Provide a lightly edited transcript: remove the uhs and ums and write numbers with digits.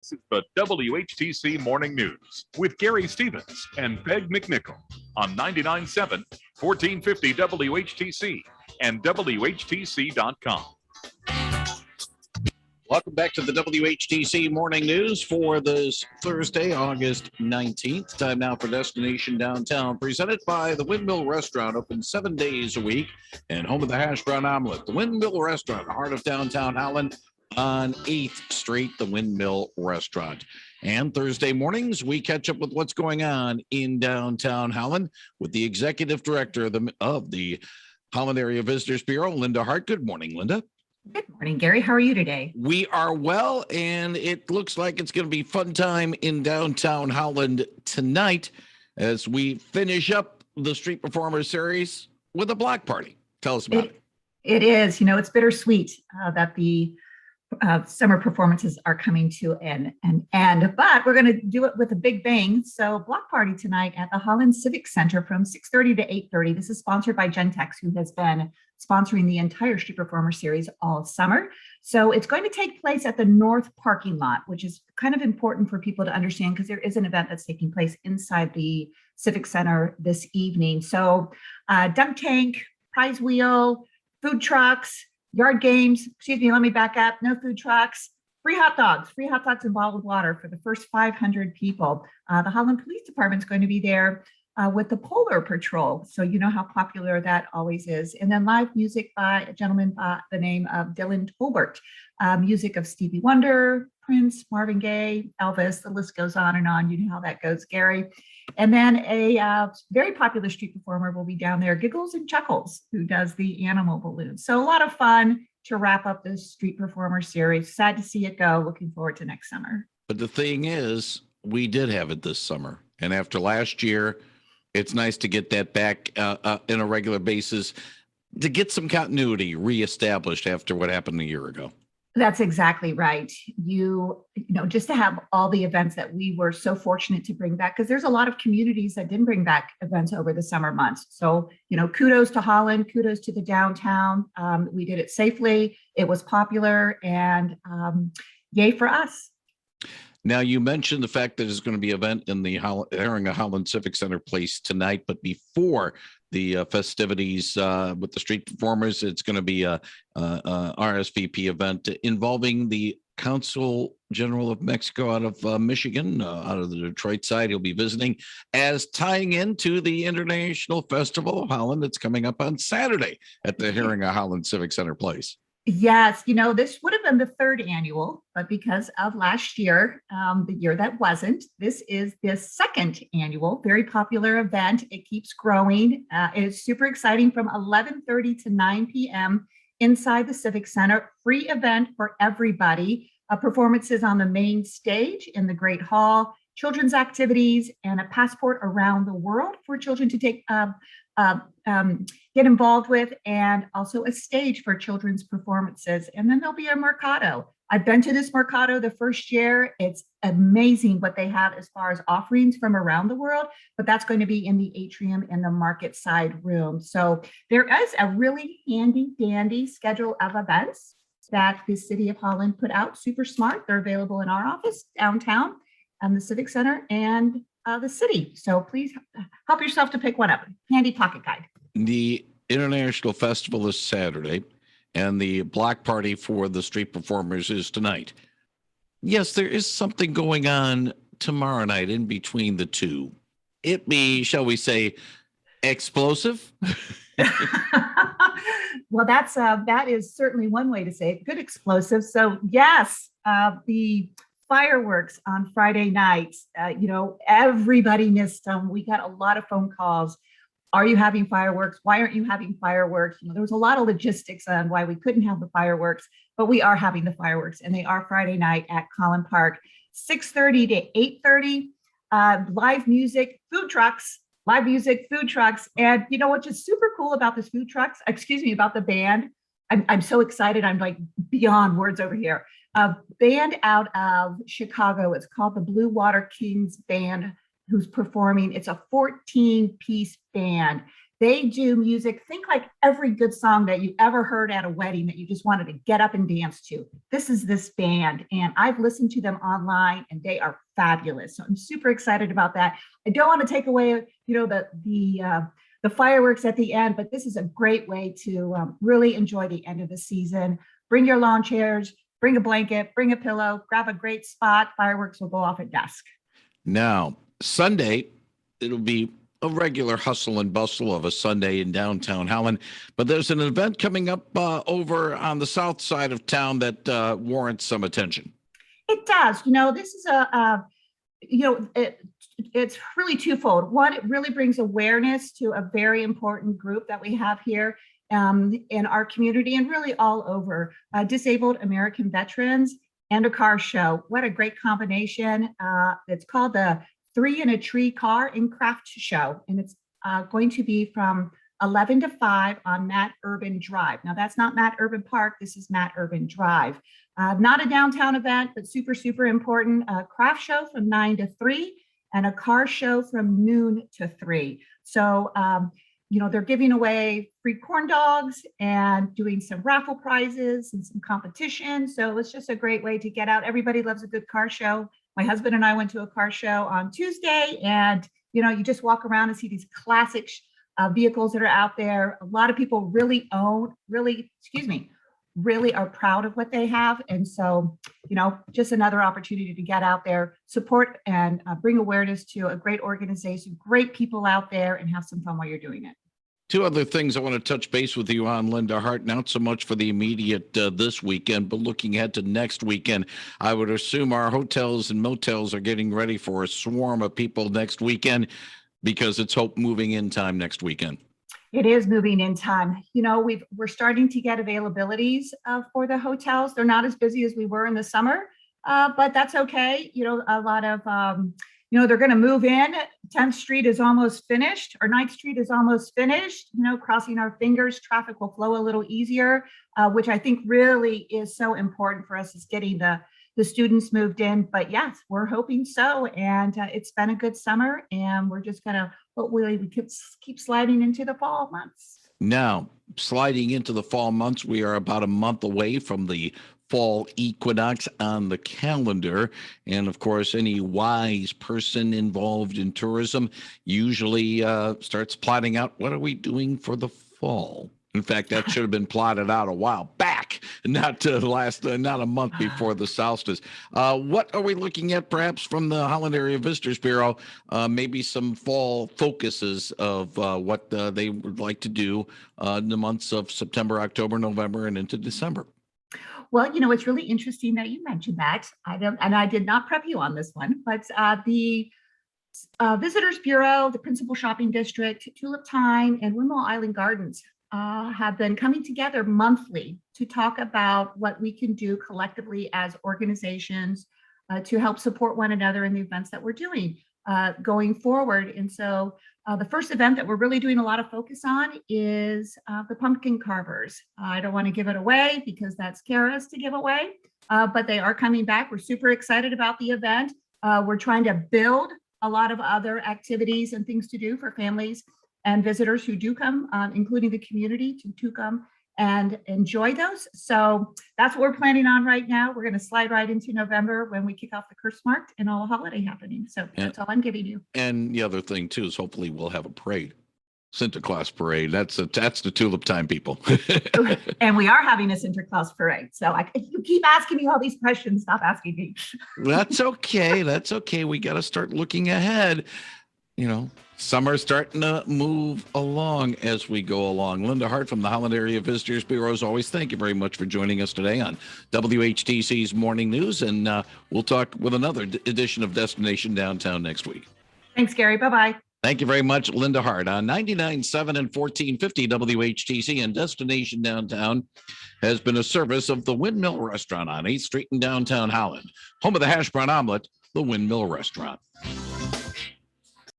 This is the WHTC Morning News with Gary Stevens and Peg McNichol on 99.7, 1450 WHTC and WHTC.com. Welcome back to the WHTC Morning News for this Thursday, August 19th. Time now for Destination Downtown, presented by the Windmill Restaurant, open 7 days a week, and home of the hash brown omelet. The Windmill Restaurant, the heart of downtown Holland, on 8th Street, the Windmill Restaurant. And Thursday mornings, we catch up with what's going on in downtown Holland with the executive director of the Holland Area Visitors Bureau, Linda Hart. Good morning, Linda. Good morning, Gary. How are you today? We are well, and it looks like it's going to be fun time in downtown Holland tonight as we finish up the Street Performer Series with a block party. Tell us about it. It is. You know, it's bittersweet that the summer performances are coming to an end, but we're going to do it with a big bang. So block party tonight at the Holland Civic Center from 6:30 to 8:30. This is sponsored by Gentex, who has been sponsoring the entire Street Performer series all summer. So it's going to take place at the north parking lot, which is kind of important for people to understand because there is an event that's taking place inside the Civic Center this evening. So dunk tank, prize wheel, food trucks, yard games, let me back up, no food trucks, free hot dogs and bottled water for the first 500 people. The Holland Police Department is going to be there with the Polar Patrol. So you know how popular that always is. And then live music by a gentleman by the name of Dylan Tolbert. Music of Stevie Wonder, Prince, Marvin Gaye, Elvis, the list goes on and on. You know how that goes, Gary. And then a very popular street performer will be down there, Giggles and Chuckles, who does the animal balloons. So a lot of fun to wrap up this street performer series. Sad to see it go. Looking forward to next summer. But the thing is, we did have it this summer. And after last year, it's nice to get that back in a regular basis, to get some continuity reestablished after what happened a year ago. That's exactly right. You know, just to have all the events that we were so fortunate to bring back, because there's a lot of communities that didn't bring back events over the summer months. So, you know, kudos to Holland, kudos to the downtown. We did it safely. It was popular, and yay for us. Now, you mentioned the fact that there's going to be an event in the Holland Civic Center place tonight, but before the festivities with the street performers, it's going to be a RSVP event involving the Consul General of Mexico out of Michigan, out of the Detroit side. He'll be visiting as tying into the International Festival of Holland that's coming up on Saturday at the Holland Civic Center place. Yes, you know, this would have been the third annual, but because of last year, the year that wasn't, this is the second annual, very popular event. It keeps growing. It is super exciting from 11:30 to 9 p.m. inside the Civic Center. Free event for everybody. Performances on the main stage in the Great Hall, children's activities, and a passport around the world for children to take get involved with, and also a stage for children's performances. And then there'll be a Mercado. I've been to this Mercado the first year. It's amazing what they have as far as offerings from around the world, but that's going to be in the atrium in the market side room. So there is a really handy dandy schedule of events that the City of Holland put out. Super smart. They're available in our office downtown and the Civic Center and the city. So please help yourself to pick one up. Handy pocket guide. The International Festival is Saturday, and the block party for the street performers is tonight. Yes, there is something going on tomorrow night in between the two. It be, shall we say, explosive? Well, that is certainly one way to say it. Good explosive. So yes, the fireworks on Friday nights, you know, everybody missed them. We got a lot of phone calls. Are you having fireworks? Why aren't you having fireworks? You know, there was a lot of logistics on why we couldn't have the fireworks, but we are having the fireworks, and they are Friday night at Collin Park, 6:30 to 8:30. Live music, food trucks, and you know what's just super cool about this about the band? I'm so excited. I'm like beyond words over here. A band out of Chicago. It's called the Blue Water Kings Band, who's performing. It's a 14-piece band. They do music. Think like every good song that you ever heard at a wedding that you just wanted to get up and dance to. This is this band, and I've listened to them online, and they are fabulous. So I'm super excited about that. I don't want to take away, the fireworks at the end, but this is a great way to really enjoy the end of the season. Bring your lawn chairs, bring a blanket, bring a pillow, grab a great spot. Fireworks will go off at dusk. Now, Sunday, it'll be a regular hustle and bustle of a Sunday in downtown Holland, but there's an event coming up over on the south side of town that warrants some attention. It does. This is it's really twofold. One, it really brings awareness to a very important group that we have here in our community and really all over, disabled American veterans and a car show. What a great combination. It's called the 3 in a Tree Car and Craft Show, and it's going to be from 11 to 5 on Matt Urban Drive. Now, that's not Matt Urban Park. This is Matt Urban Drive. Not a downtown event, but super, super important. A craft show from 9 to 3 and a car show from noon to 3. So, they're giving away free corn dogs and doing some raffle prizes and some competition. So it's just a great way to get out. Everybody loves a good car show. My husband and I went to a car show on Tuesday, and, you just walk around and see these classic vehicles that are out there. A lot of people really are proud of what they have. And so, just another opportunity to get out there, support and bring awareness to a great organization, great people out there, and have some fun while you're doing it. Two other things I want to touch base with you on, Linda Hart, not so much for the immediate this weekend, but looking ahead to next weekend. I would assume our hotels and motels are getting ready for a swarm of people next weekend because it's Hope moving in time next weekend. It is moving in time. We're starting to get availabilities for the hotels. They're not as busy as we were in the summer, but that's okay. A lot of, they're going to move in. 10th Street is almost finished, or 9th Street is almost finished. Crossing our fingers, traffic will flow a little easier, which I think really is so important for us, is getting the students moved in. But yes, we're hoping so. And it's been a good summer, and we're just going to hopefully we keep sliding into the fall months. Now, sliding into the fall months, we are about a month away from the fall equinox on the calendar. And of course, any wise person involved in tourism usually starts plotting out, what are we doing for the fall? In fact, that should have been plotted out a while back, not a month before the solstice. What are we looking at perhaps from the Holland Area Visitors Bureau? Maybe some fall focuses of what they would like to do in the months of September, October, November, and into December. Well, it's really interesting that you mentioned that. I did not prep you on this one, but the Visitors Bureau, the Principal Shopping District, Tulip Time, and Windmill Island Gardens have been coming together monthly to talk about what we can do collectively as organizations to help support one another in the events that we're doing going forward. And so the first event that we're really doing a lot of focus on is the pumpkin carvers. I don't want to give it away because that's Kara's to give away, but they are coming back. We're super excited about the event. We're trying to build a lot of other activities and things to do for families and visitors who do come, including the community, to come and enjoy those. So that's what we're planning on right now. We're going to slide right into November when we kick off the Curse Marked and all the holiday happening. So that's all I'm giving you. And the other thing too is hopefully we'll have a parade, Santa Claus parade. That's the Tulip Time people. And we are having a Santa Claus parade. So if you keep asking me all these questions, stop asking me. That's okay. That's okay. We got to start looking ahead. Summer's starting to move along as we go along. Linda Hart from the Holland Area Visitors Bureau, as always, thank you very much for joining us today on WHTC's Morning News. And we'll talk with another edition of Destination Downtown next week. Thanks, Gary. Bye-bye. Thank you very much, Linda Hart. On 99.7 and 1450 WHTC, and Destination Downtown has been a service of the Windmill Restaurant on 8th Street in downtown Holland. Home of the hash brown omelet, the Windmill Restaurant.